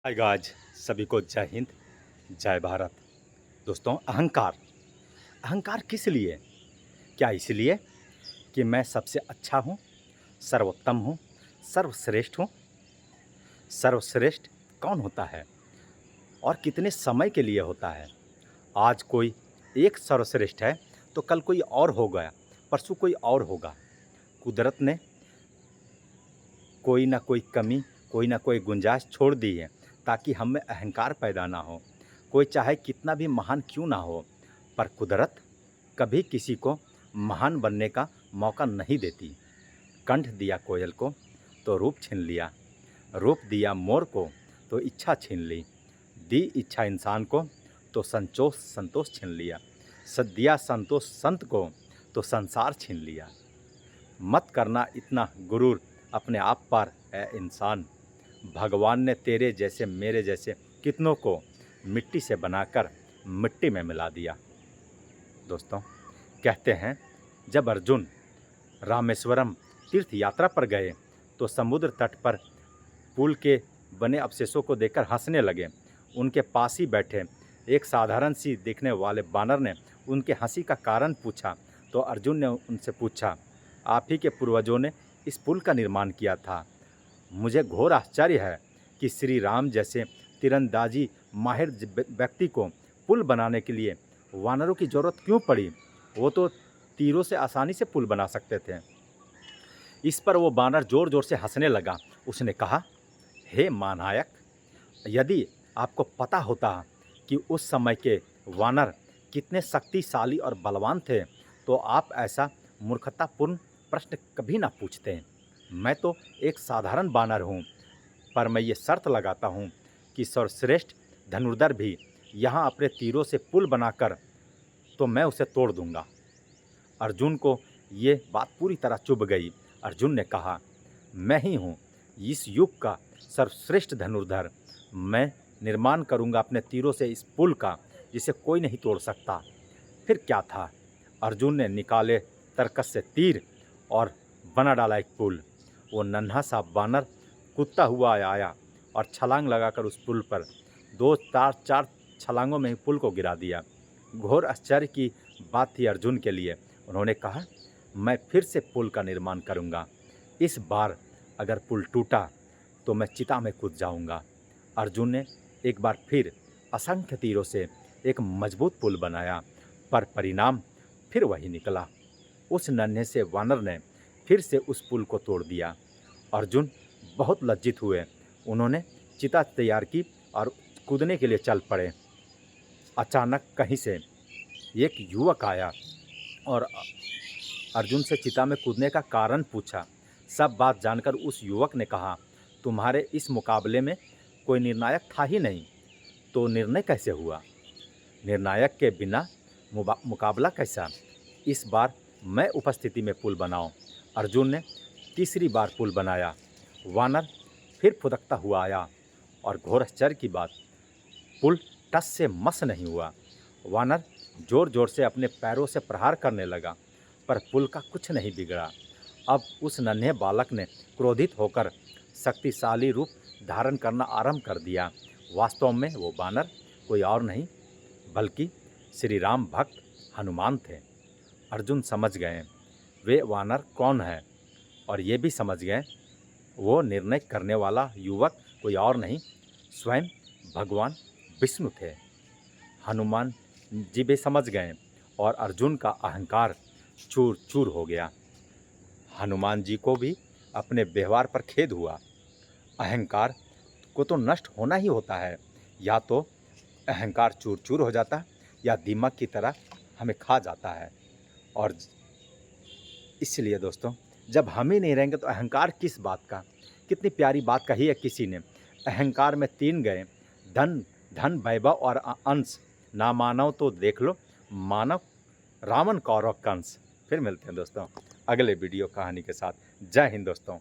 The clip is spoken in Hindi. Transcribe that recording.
हाय गाइस, सभी को जय हिंद, जय भारत। दोस्तों, अहंकार अहंकार किस लिए? क्या इसलिए कि मैं सबसे अच्छा हूँ, सर्वोत्तम हूँ, सर्वश्रेष्ठ हूँ? सर्वश्रेष्ठ कौन होता है और कितने समय के लिए होता है? आज कोई एक सर्वश्रेष्ठ है तो कल कोई और होगा, परसों कोई और होगा। कुदरत ने कोई ना कोई कमी, कोई ना कोई गुंजाइश छोड़ दी है ताकि हम में अहंकार पैदा ना हो। कोई चाहे कितना भी महान क्यों ना हो, पर कुदरत कभी किसी को महान बनने का मौका नहीं देती। कंठ दिया कोयल को तो रूप छीन लिया, रूप दिया मोर को तो इच्छा छीन ली, दी इच्छा इंसान को तो संतोष छीन लिया, दिया संतोष संत को तो संसार छीन लिया। मत करना इतना गुरूर अपने आप पर है इंसान। भगवान ने तेरे जैसे मेरे जैसे कितनों को मिट्टी से बनाकर मिट्टी में मिला दिया। दोस्तों, कहते हैं जब अर्जुन रामेश्वरम तीर्थ यात्रा पर गए तो समुद्र तट पर पुल के बने अवशेषों को देखकर हंसने लगे। उनके पास ही बैठे एक साधारण सी दिखने वाले बानर ने उनके हंसी का कारण पूछा तो अर्जुन ने उनसे पूछा, आप ही के पूर्वजों ने इस पुल का निर्माण किया था। मुझे घोर आश्चर्य है कि श्री राम जैसे तीरंदाजी माहिर व्यक्ति को पुल बनाने के लिए वानरों की ज़रूरत क्यों पड़ी? वो तो तीरों से आसानी से पुल बना सकते थे। इस पर वो बानर ज़ोर ज़ोर से हंसने लगा। उसने कहा, हे महानायक, यदि आपको पता होता कि उस समय के वानर कितने शक्तिशाली और बलवान थे तो आप ऐसा मूर्खतापूर्ण प्रश्न कभी ना पूछते। मैं तो एक साधारण बानर हूँ, पर मैं ये शर्त लगाता हूँ कि सर्वश्रेष्ठ धनुर्धर भी यहाँ अपने तीरों से पुल बनाकर तो मैं उसे तोड़ दूँगा। अर्जुन को ये बात पूरी तरह चुभ गई। अर्जुन ने कहा, मैं ही हूँ इस युग का सर्वश्रेष्ठ धनुर्धर। मैं निर्माण करूँगा अपने तीरों से इस पुल का जिसे कोई नहीं तोड़ सकता। फिर क्या था? अर्जुन ने निकाले तरकस से तीर और बना डाला एक पुल। वो नन्हा सा बानर कूदता हुआ आया और छलांग लगाकर उस पुल पर दो चार छलांगों में ही पुल को गिरा दिया। घोर आश्चर्य की बात थी अर्जुन के लिए। उन्होंने कहा, मैं फिर से पुल का निर्माण करूंगा। इस बार अगर पुल टूटा तो मैं चिता में कूद जाऊंगा। अर्जुन ने एक बार फिर असंख्य तीरों से एक मजबूत पुल बनाया, पर परिणाम फिर वही निकला। उस नन्हे से वानर ने फिर से उस पुल को तोड़ दिया। अर्जुन बहुत लज्जित हुए। उन्होंने चिता तैयार की और कूदने के लिए चल पड़े। अचानक कहीं से एक युवक आया और अर्जुन से चिता में कूदने का कारण पूछा। सब बात जानकर उस युवक ने कहा, तुम्हारे इस मुकाबले में कोई निर्णायक था ही नहीं, तो निर्णय कैसे हुआ? निर्णायक के बिना मुकाबला कैसा? इस बार मैं उपस्थिति में पुल बनाओ। अर्जुन ने तीसरी बार पुल बनाया। वानर फिर फुदकता हुआ आया और घोर आश्चर्य की बात, पुल टस से मस नहीं हुआ। वानर जोर जोर से अपने पैरों से प्रहार करने लगा, पर पुल का कुछ नहीं बिगड़ा। अब उस नन्हे बालक ने क्रोधित होकर शक्तिशाली रूप धारण करना आरंभ कर दिया। वास्तव में वो बानर कोई और नहीं बल्कि श्री राम भक्त हनुमान थे। अर्जुन समझ गए वे वानर कौन है और ये भी समझ गए वो निर्णय करने वाला युवक कोई और नहीं, स्वयं भगवान विष्णु थे। हनुमान जी भी समझ गए और अर्जुन का अहंकार चूर चूर हो गया। हनुमान जी को भी अपने व्यवहार पर खेद हुआ। अहंकार को तो नष्ट होना ही होता है, या तो अहंकार चूर चूर हो जाता है या दीमक की तरह हमें खा जाता है। और इसलिए दोस्तों, जब हम ही नहीं रहेंगे तो अहंकार किस बात का? कितनी प्यारी बात कही है किसी ने, अहंकार में तीन गए, धन धन वैभव और अंश, ना मानव तो देख लो मानव रावण कौरव कंस। फिर मिलते हैं दोस्तों अगले वीडियो कहानी के साथ। जय हिंद दोस्तों।